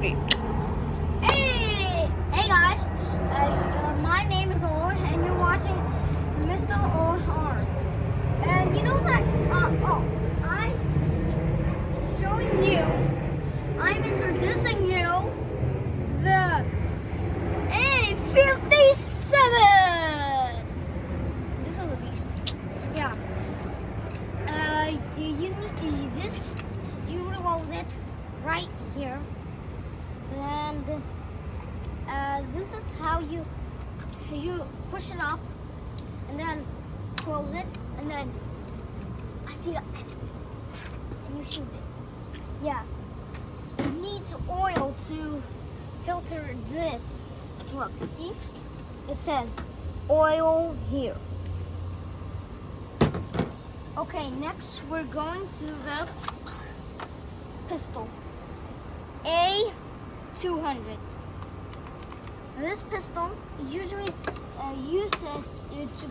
Hey! Hey guys! My name is Or and you're watching Mr. Or. And you know that, I'm introducing you the A57! This is a beast. Yeah. You need to use this. You reload it right here. And this is how you push it up and then close it and then I see the enemy and you shoot it. Yeah. It needs oil to filter this. Look, see? It says oil here. Okay, next we're going to the pistol. A200. This pistol is usually used to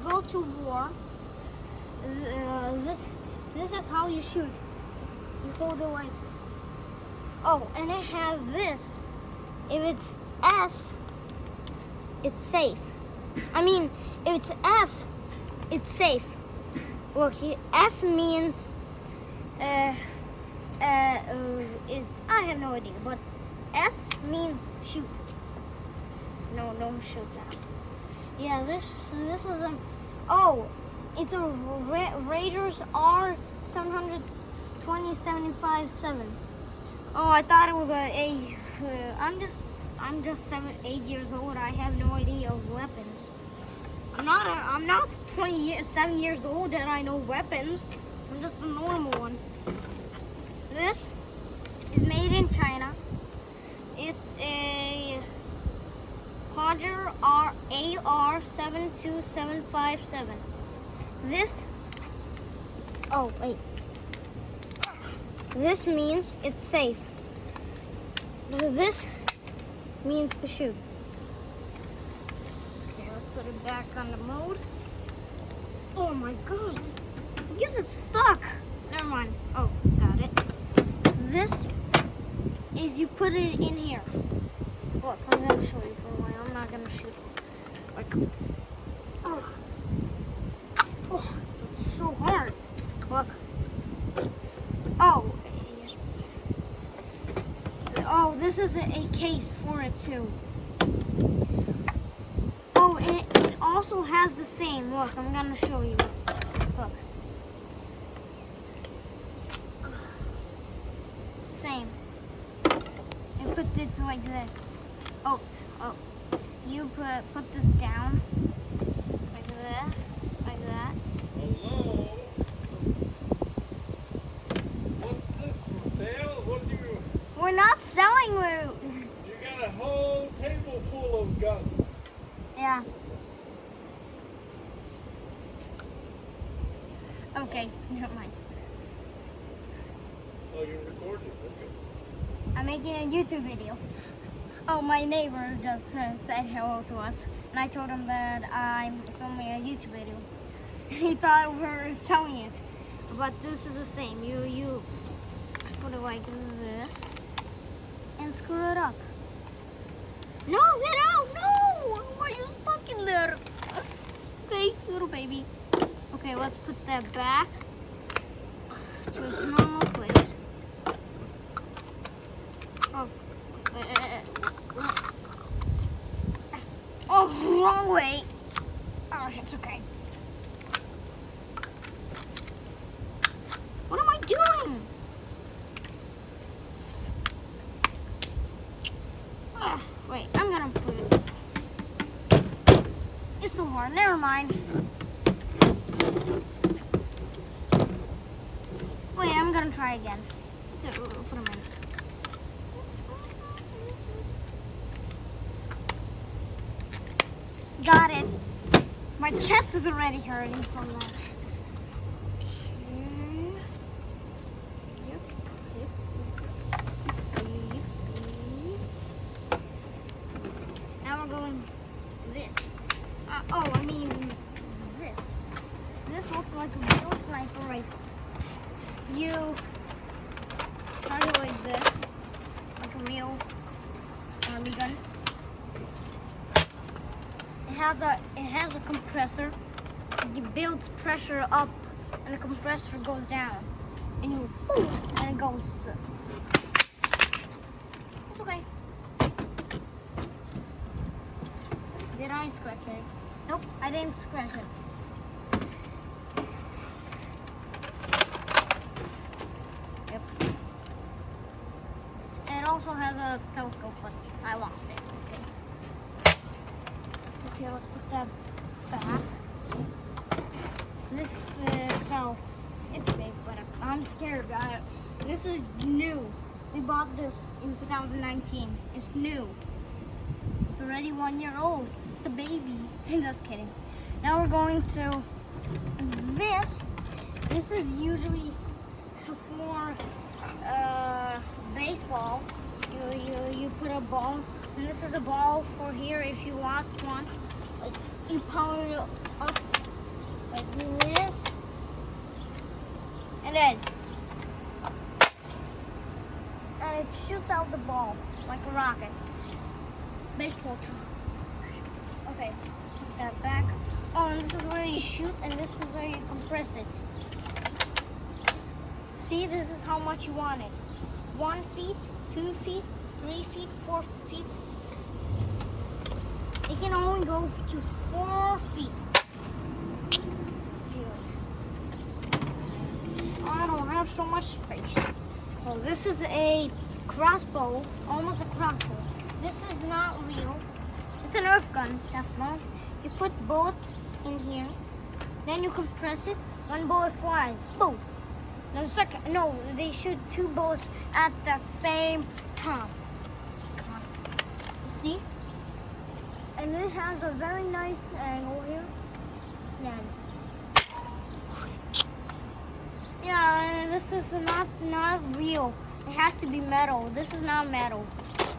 go to war. This is how you shoot. You hold it like. Oh, and it has this. If it's S, it's safe. I mean, if it's F, it's safe. Look, F means I have no idea, but S means shoot. No, don't shoot that. Yeah, this is a. Oh, it's a Raiders R720-75-7. Oh, I thought it was I'm just 8 years old. I have no idea of weapons. I'm not 7 years old and I know weapons. I'm just a normal one. This is made in China. It's a Podger AR72757. This. Oh wait. This means it's safe. This means to shoot. Okay, let's put it back on the mode. Oh my god. I guess it's stuck. Never mind. Oh, got it. This is you put it in here. Look, I'm gonna show you for a while. I'm not gonna shoot it. Like, oh, it's so hard. Look. Oh, this is a case for it too. Oh, and it also has the same. Look, I'm gonna show you. Look. Same. And put this like this. Oh. You put this down like that. Hello. What's this for sale? We're not selling. You got a whole table full of guns. Yeah. Okay, never mind. Oh, you're recording. Okay. I'm making a YouTube video. Oh, my neighbor just said hello to us, and I told him that I'm filming a YouTube video. He thought we were selling it, but this is the same. You put it like this and screw it up. No, get out! No! Why are you stuck in there? Okay, little baby. Okay, let's put that back to its normal place. Oh, wrong way. Oh, it's okay. What am I doing? Wait, I'm gonna put it. It's so hard. Never mind. Wait, I'm gonna try again. For a minute. Got it. My chest is already hurting from that. Now we're going to this. This. This looks like a real sniper rifle. You target like this, like a real army gun. It has a compressor. It builds pressure up, and the compressor goes down, and you boom, and it goes. It's okay. Did I scratch it? Nope, I didn't scratch it. Yep. It also has a telescope, but I lost it. It's okay. Okay, let's put that back. This fell. It's big, but I'm scared. This is new. We bought this in 2019. It's new. It's already 1 year old. It's a baby. Just kidding. Now we're going to this. This is usually for baseball. You put a ball, and this is a ball for here. If you lost one, like you power it up like this, and then it shoots out the ball like a rocket. Baseball top. Okay, put that back. Oh, and this is where you shoot, and this is where you compress it. See, this is how much you want it. 1 feet, 2 feet, 3 feet, 4 feet. It can only go to 4 feet. I don't have so much space. Oh, this is a crossbow, almost a crossbow. This is not real. It's a Nerf gun, after all. You put bullets in here, then you compress it. 1 bullet flies, boom. Then second, no, they shoot 2 bullets at the same time. Come on. See? And it has a very nice angle here. Then. Yeah, this is not real. It has to be metal. This is not metal.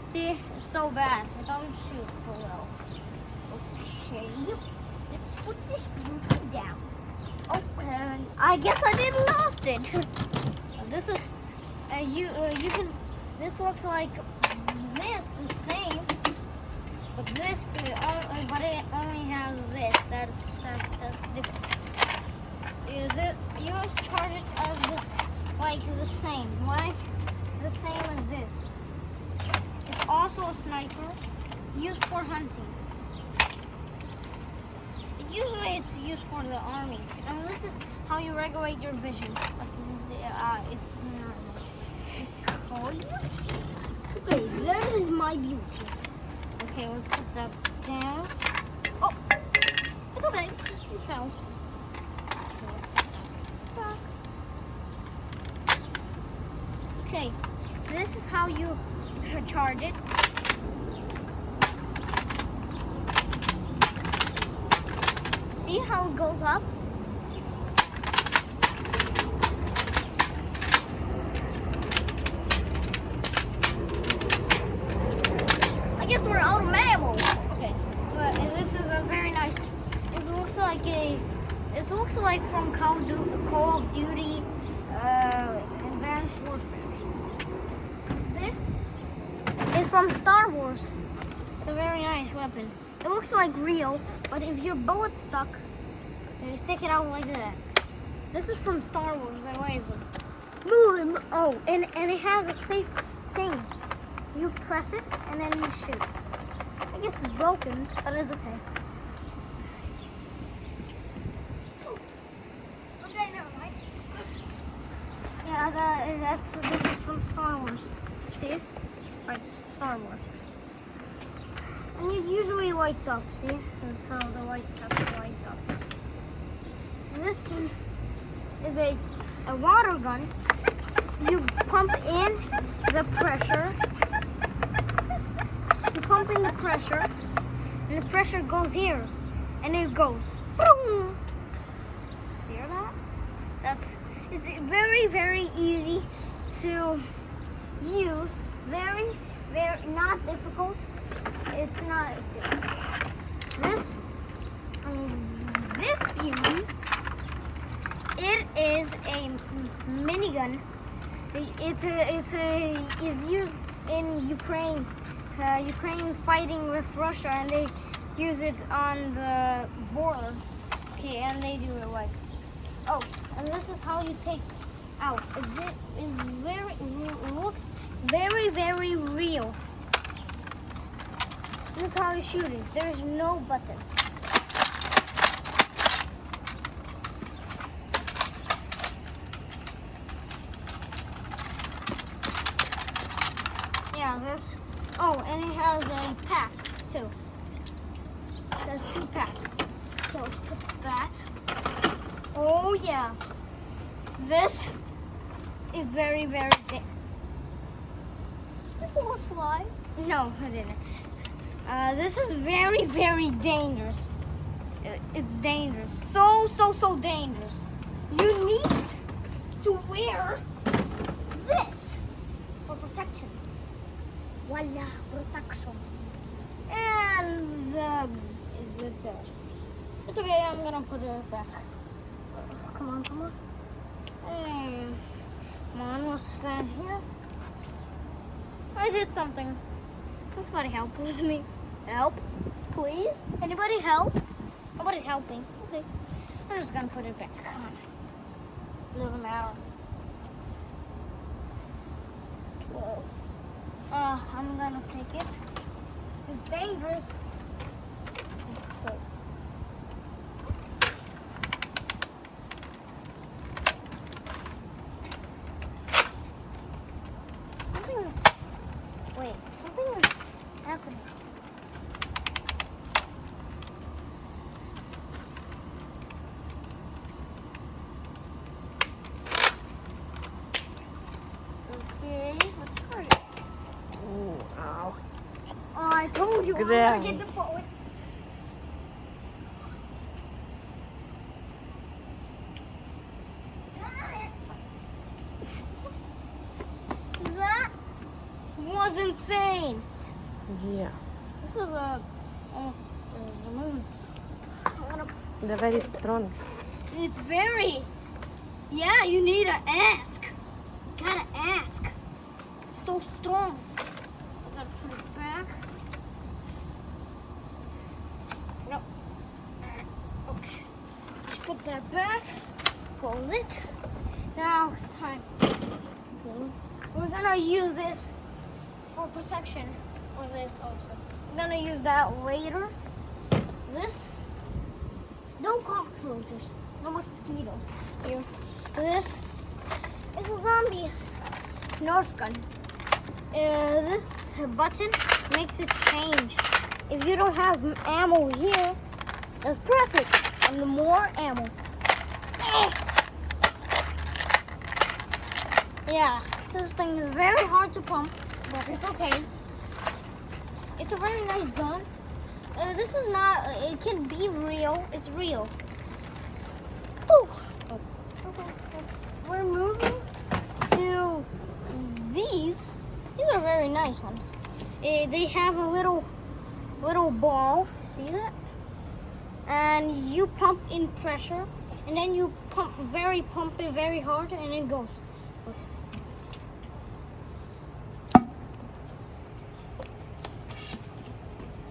See, it's so bad. It don't shoot so well. Okay, let's put this beauty down. Oh, and I guess I didn't lost it. This is you can. This looks like this, the same, but this, but it only has this. That's different. Yours charges as this, like the same, like the same as this. It's also a sniper, used for hunting. Usually it's used for the army. And this is how you regulate your vision. It's not much. Okay, that is my beauty. Okay, let's put that down. Oh, it's okay. It fell. Okay, this is how you charge it. See how it goes up? I guess we're out of ammo. Okay, but and this is a very nice. It looks like from Call of Duty, Advanced Warfare. This is from Star Wars. It's a very nice weapon. It looks like real, but if your bullet's stuck, then you take it out like that. This is from Star Wars, the laser. Move. Oh, and it has a safe thing. You press it, and then you shoot. I guess it's broken, but it's okay. Okay, never mind. Yeah, this is from Star Wars. See it? Right, Star Wars. And it usually lights up, see? That's how the lights have to light up. And this is a water gun. You pump in the pressure. You pump in the pressure, and the pressure goes here. And it goes. Boom! Hear that? It's very, very easy to use. Very, very, not difficult. It's not this beauty. It is a minigun. It's used in Ukraine Ukraine's fighting with Russia, and they use it on the border. Okay, and they do it like, oh, and this is how you take out. It looks very, very real. This is how you shoot it. There's no button. Yeah, this. Oh, and it has a pack too. It has 2 packs. So let's put that. Oh yeah. This is very, very big. Did the ball fly? No, I didn't. This is very, very dangerous. It's dangerous. So dangerous. You need to wear this for protection. Voila, protection. And it's okay, I'm gonna put it back. Come on. Hey, come on, we'll stand here. I did something. Can somebody help with me? Help, please? Anybody help? Nobody's helping. Okay, I'm just gonna put it back. Come on. Doesn't matter. I'm gonna take it. It's dangerous. Okay. Something is happening. Okay, let's start it. Ooh, ow. Oh, I told you. I'm Grab. gonna get the phone. That was insane. Yeah. This is almost the moon. They're very strong. It's very. Yeah, you need to ask. You gotta ask. It's so strong. I gotta put it back. No. Okay. Just put that back. Close it. Now it's time. We're gonna use this for protection. Or this also. I'm gonna use that later. This. No cockroaches. No mosquitoes. Here. This is a zombie Nerf gun. This button makes it change. If you don't have ammo here, just press it. And the more ammo. Yeah, this thing is very hard to pump, but it's okay. It's a very nice gun. This is not, it can be real. It's real. Ooh. We're moving to these. These are very nice ones. They have a little ball. See that? And you pump in pressure, and then you pump it very hard, and it goes.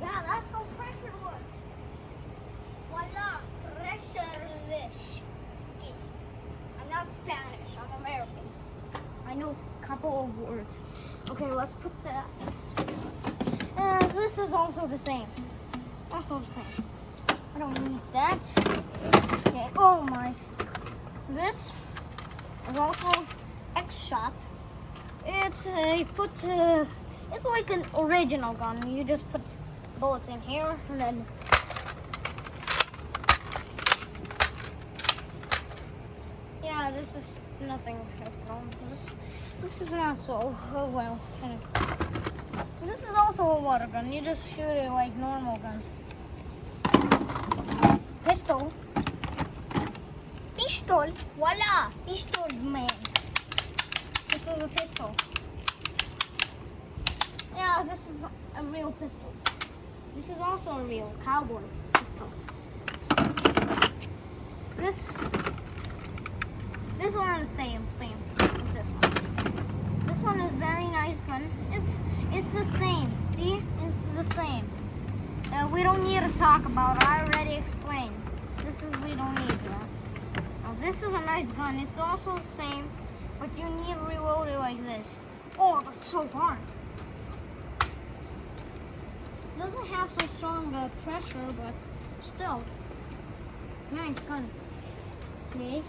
Yeah, that's how pressure works. Voila, pressureless. Okay. I'm not Spanish, I'm American. I know a couple of words. Okay, let's put that. And this is also the same. Also the same. I don't need that. Okay, oh my. This is also X-Shot. It's it's like an original gun. You just put bullets in here and then yeah, this is nothing. This is not so well. This is also a water gun. You just shoot it like normal gun. Pistol. Pistol. Voila. Pistol man. This is a pistol. Yeah, this is a real pistol. This is also a real cowboy pistol. This one is same as this one. This one is very nice gun. It's the same. See? It's the same. We don't need to talk about it. I already explained. We don't need that. Now this is a nice gun. It's also the same, but you need to reload it like this. Oh, that's so hard. Doesn't have some strong pressure, but still. Nice gun. Okay.